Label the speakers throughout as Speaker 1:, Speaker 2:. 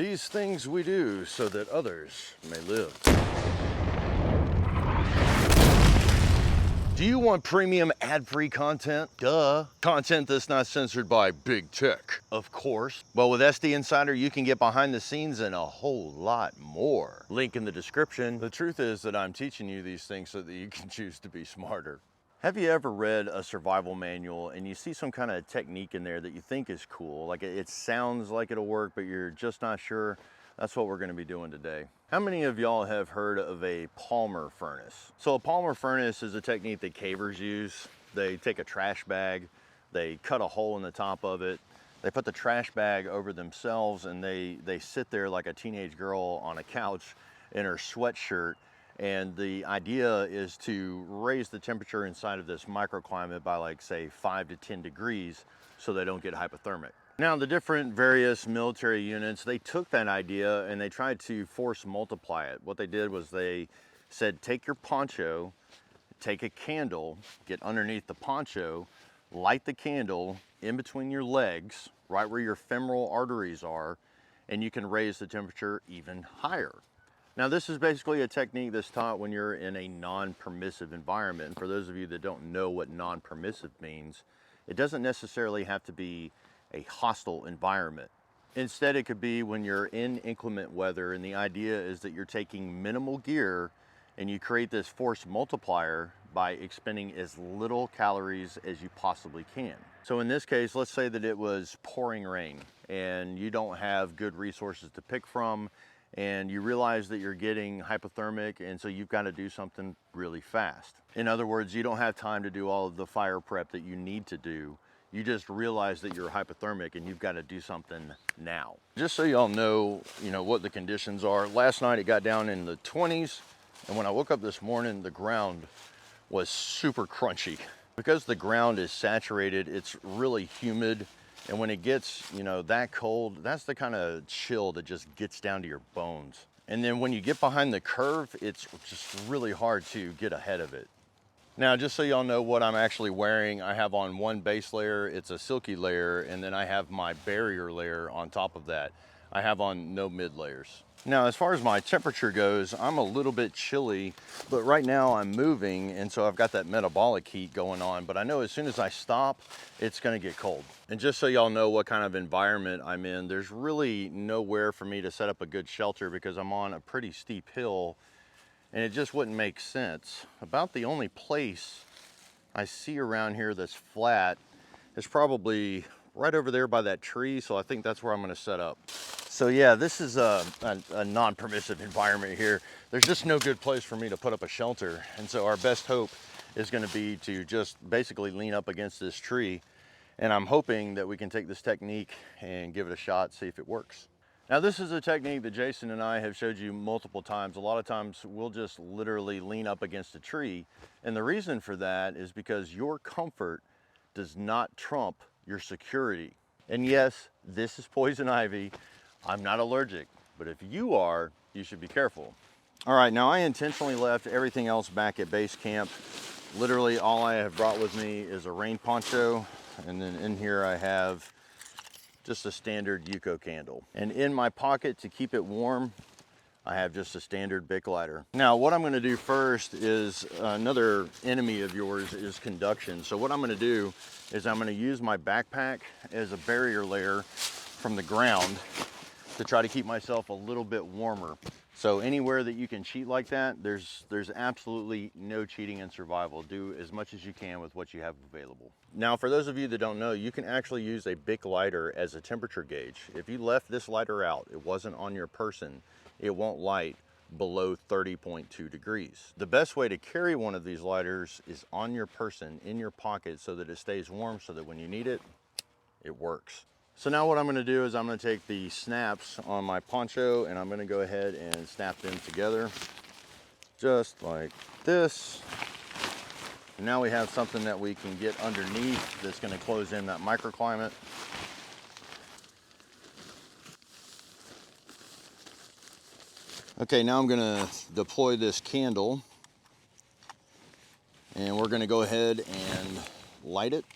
Speaker 1: These things we do so that others may live. Do you want premium ad-free content? Duh. Content that's not censored by big tech, of course. Well, with SD Insider, you can get behind the scenes and a whole lot more. Link in the description. The truth is that I'm teaching you these things so that you can choose to be smarter. Have you ever read a survival manual and you see some kind of technique in there that you think is cool? Like it sounds like it'll work, but you're just not sure? That's what we're gonna be doing today. How many of y'all have heard of a Palmer furnace? So a Palmer furnace is a technique that cavers use. They take a trash bag, they cut a hole in the top of it, they put the trash bag over themselves, and they sit there like a teenage girl on a couch in her sweatshirt. And the idea is to raise the temperature inside of this microclimate by, like, say 5 to 10 degrees so they don't get hypothermic. Now, the different various military units, they took that idea and they tried to force multiply it. What they did was they said, take your poncho, take a candle, get underneath the poncho, light the candle in between your legs, right where your femoral arteries are, and you can raise the temperature even higher. Now, this is basically a technique that's taught when you're in a non-permissive environment. And for those of you that don't know what non-permissive means, it doesn't necessarily have to be a hostile environment. Instead, it could be when you're in inclement weather, and the idea is that you're taking minimal gear and you create this force multiplier by expending as little calories as you possibly can. So in this case, let's say that it was pouring rain and you don't have good resources to pick from, and you realize that you're getting hypothermic, and so you've got to do something really fast. In other words, you don't have time to do all of the fire prep that you need to do. You just realize that you're hypothermic and you've got to do something now. Just so y'all know, what the conditions are. Last night it got down in the 20s, and when I woke up this morning, the ground was super crunchy. Because the ground is saturated, it's really humid, and when it gets, that cold, that's the kind of chill that just gets down to your bones. And then when you get behind the curve, it's just really hard to get ahead of it. Now, just so y'all know what I'm actually wearing, I have on one base layer, it's a silky layer, and then I have my barrier layer on top of that. I have on no mid layers. Now, as far as my temperature goes, I'm a little bit chilly, but right now I'm moving, and so I've got that metabolic heat going on, but I know as soon as I stop, it's gonna get cold. And just so y'all know what kind of environment I'm in, there's really nowhere for me to set up a good shelter because I'm on a pretty steep hill, and it just wouldn't make sense. About the only place I see around here that's flat is probably right over there by that tree, so I think that's where I'm gonna set up. So yeah, this is a non-permissive environment here. There's just no good place for me to put up a shelter, and so our best hope is gonna be to just basically lean up against this tree, and I'm hoping that we can take this technique and give it a shot, see if it works. Now, this is a technique that Jason and I have showed you multiple times. A lot of times we'll just literally lean up against a tree. And the reason for that is because your comfort does not trump your security. And yes, this is poison ivy. I'm not allergic, but if you are, you should be careful. All right, now I intentionally left everything else back at base camp. Literally all I have brought with me is a rain poncho. And then in here I have just a standard Yuko candle. And in my pocket, to keep it warm, I have just a standard Bic lighter. Now, what I'm gonna do first is, another enemy of yours is conduction. So what I'm gonna do is I'm gonna use my backpack as a barrier layer from the ground to try to keep myself a little bit warmer. So anywhere that you can cheat like that, there's absolutely no cheating in survival. Do as much as you can with what you have available. Now, for those of you that don't know, you can actually use a Bic lighter as a temperature gauge. If you left this lighter out, it wasn't on your person, it won't light below 30.2 degrees. The best way to carry one of these lighters is on your person, in your pocket, so that it stays warm, so that when you need it, it works. So now what I'm gonna do is I'm gonna take the snaps on my poncho and I'm gonna go ahead and snap them together, just like this. And now we have something that we can get underneath that's gonna close in that microclimate. Okay, now I'm gonna deploy this candle and we're gonna go ahead and light it.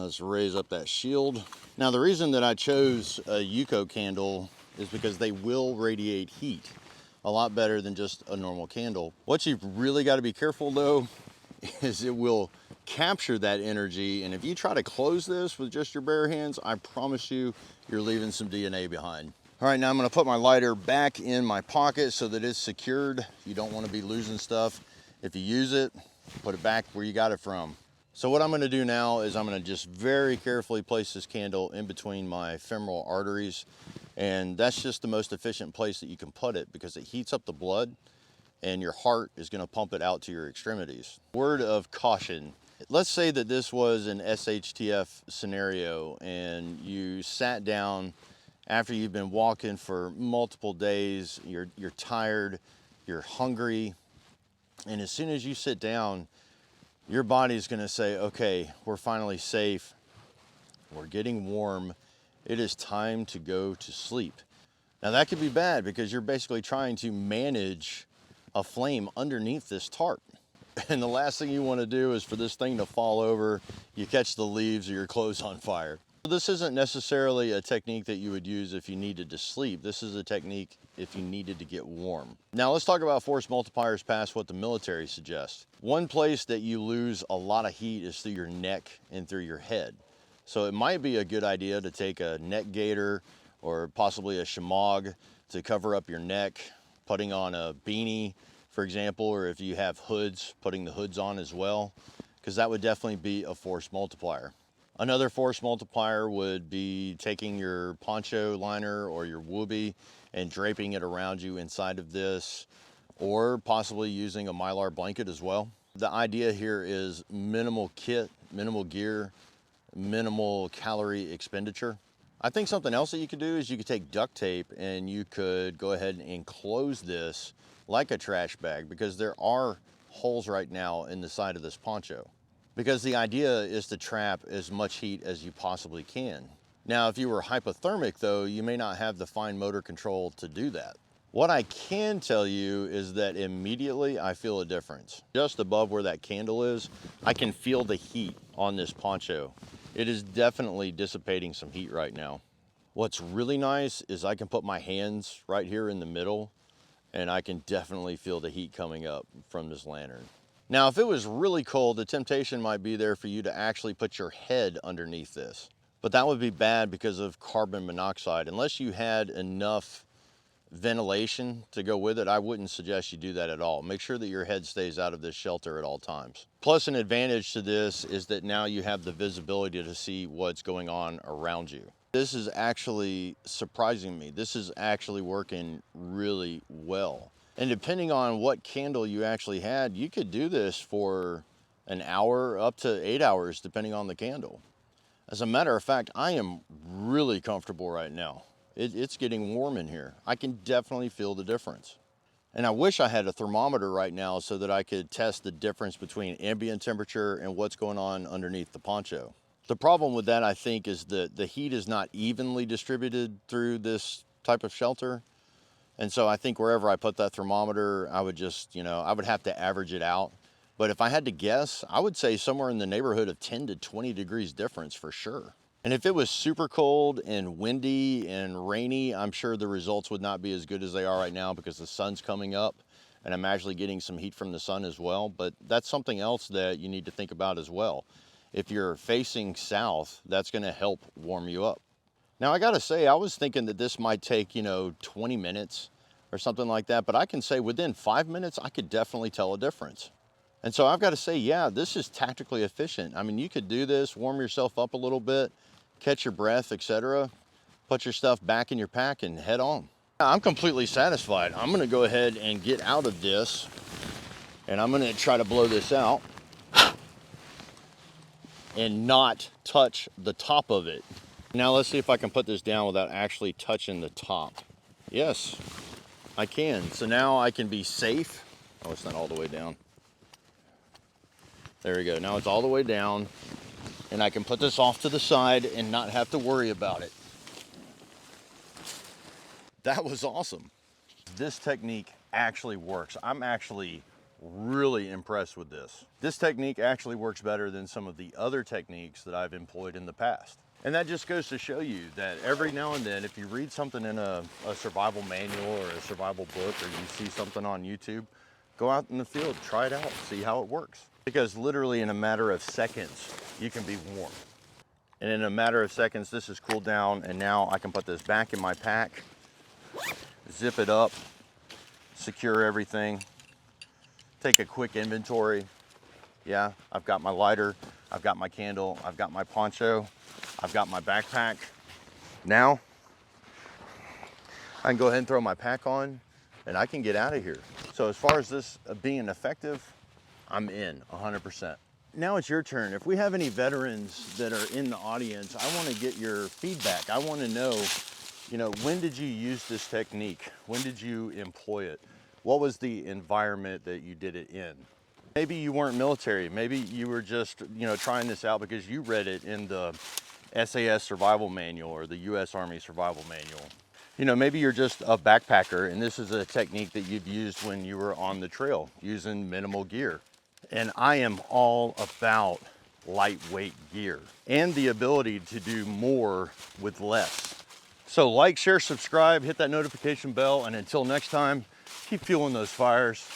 Speaker 1: Let's raise up that shield. Now, the reason that I chose a Yuko candle is because they will radiate heat a lot better than just a normal candle. What you've really got to be careful though is it will capture that energy, and if you try to close this with just your bare hands, I promise you, you're leaving some DNA behind. All right, now I'm gonna put my lighter back in my pocket so that it's secured. You don't want to be losing stuff. If you use it, put it back where you got it from. So what I'm gonna do now is I'm gonna just very carefully place this candle in between my femoral arteries, and that's just the most efficient place that you can put it because it heats up the blood and your heart is gonna pump it out to your extremities. Word of caution. Let's say that this was an SHTF scenario and you sat down after you've been walking for multiple days, you're tired, you're hungry, and as soon as you sit down, your body's gonna say, okay, we're finally safe, we're getting warm, it is time to go to sleep. Now that could be bad because you're basically trying to manage a flame underneath this tarp. And the last thing you wanna do is for this thing to fall over, you catch the leaves or your clothes on fire. This isn't necessarily a technique that you would use if you needed to sleep. This is a technique if you needed to get warm. Now let's talk about force multipliers past what the military suggests. One place that you lose a lot of heat is through your neck and through your head. So it might be a good idea to take a neck gaiter or possibly a shemagh to cover up your neck, putting on a beanie, for example, or if you have hoods, putting the hoods on as well, because that would definitely be a force multiplier. Another force multiplier would be taking your poncho liner or your whoopee and draping it around you inside of this, or possibly using a Mylar blanket as well. The idea here is minimal kit, minimal gear, minimal calorie expenditure. I think something else that you could do is you could take duct tape and you could go ahead and enclose this like a trash bag, because there are holes right now in the side of this poncho. Because the idea is to trap as much heat as you possibly can. Now, if you were hypothermic though, you may not have the fine motor control to do that. What I can tell you is that immediately I feel a difference. Just above where that candle is, I can feel the heat on this poncho. It is definitely dissipating some heat right now. What's really nice is I can put my hands right here in the middle and I can definitely feel the heat coming up from this lantern. Now, if it was really cold, the temptation might be there for you to actually put your head underneath this. But that would be bad because of carbon monoxide. Unless you had enough ventilation to go with it, I wouldn't suggest you do that at all. Make sure that your head stays out of this shelter at all times. Plus, an advantage to this is that now you have the visibility to see what's going on around you. This is actually surprising me. This is actually working really well. And depending on what candle you actually had, you could do this for an hour up to 8 hours, depending on the candle. As a matter of fact, I am really comfortable right now. It's getting warm in here. I can definitely feel the difference. And I wish I had a thermometer right now so that I could test the difference between ambient temperature and what's going on underneath the poncho. The problem with that, I think, is that the heat is not evenly distributed through this type of shelter. And so I think wherever I put that thermometer, I would just, I would have to average it out. But if I had to guess, I would say somewhere in the neighborhood of 10 to 20 degrees difference for sure. And if it was super cold and windy and rainy, I'm sure the results would not be as good as they are right now because the sun's coming up and I'm actually getting some heat from the sun as well. But that's something else that you need to think about as well. If you're facing south, that's gonna help warm you up. Now I gotta say, I was thinking that this might take, 20 minutes or something like that, but I can say within 5 minutes, I could definitely tell a difference. And so I've gotta say, yeah, this is tactically efficient. I mean, you could do this, warm yourself up a little bit, catch your breath, etc. Put your stuff back in your pack and head on. I'm completely satisfied. I'm gonna go ahead and get out of this and I'm gonna try to blow this out and not touch the top of it. Now let's see if I can put this down without actually touching the top. Yes, I can. So now I can be safe. Oh, it's not all the way down. There we go. Now it's all the way down and I can put this off to the side and not have to worry about it. That was awesome. This technique actually works. I'm actually really impressed with this. This technique actually works better than some of the other techniques that I've employed in the past. And that just goes to show you that every now and then, if you read something in a survival manual or a survival book, or you see something on YouTube, go out in the field, try it out, see how it works. Because literally in a matter of seconds, you can be warm. And in a matter of seconds, this is cooled down, and now I can put this back in my pack, zip it up, secure everything, take a quick inventory. Yeah, I've got my lighter, I've got my candle, I've got my poncho, I've got my backpack. Now, I can go ahead and throw my pack on, and I can get out of here. So as far as this being effective, I'm in 100%. Now it's your turn. If we have any veterans that are in the audience, I want to get your feedback. I want to know, when did you use this technique? When did you employ it? What was the environment that you did it in? Maybe you weren't military. Maybe you were just, trying this out because you read it in the SAS survival manual or the US Army survival manual. Maybe you're just a backpacker and this is a technique that you've used when you were on the trail using minimal gear. And I am all about lightweight gear and the ability to do more with less. So like, share, subscribe, hit that notification bell, and until next time, keep fueling those fires.